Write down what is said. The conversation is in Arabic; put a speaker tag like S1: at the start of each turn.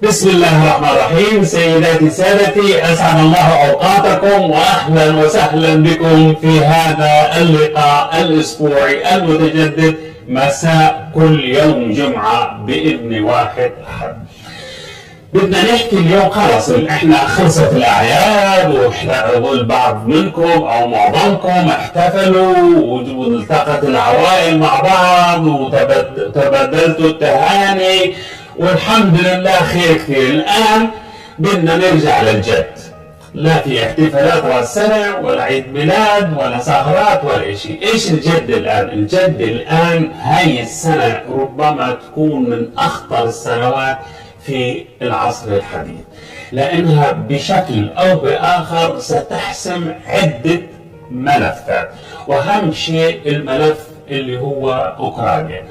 S1: بسم الله الرحمن الرحيم. سيداتي سادتي، أسعد الله أوقاتكم وأهلا وسهلا بكم في هذا اللقاء الأسبوعي المتجدد مساء كل يوم جمعة بإذن واحد أحد. بدنا نحكي اليوم، خلص احنا خلصت الأعياد والبعض منكم أو معظمكم احتفلوا والتقت العوائل مع بعض وتبادلتوا التهاني والحمد لله خير كثير. الآن بدنا نرجع للجد، لا في احتفالات راس سنة ولا عيد ميلاد ولا سهرات ولا شيء. ايش الجد الآن؟ الجد الآن هاي السنة ربما تكون من أخطر السنوات في العصر الحديث، لأنها بشكل أو بآخر ستحسم عدة ملفات، وأهم شيء الملف اللي هو أوكرانيا.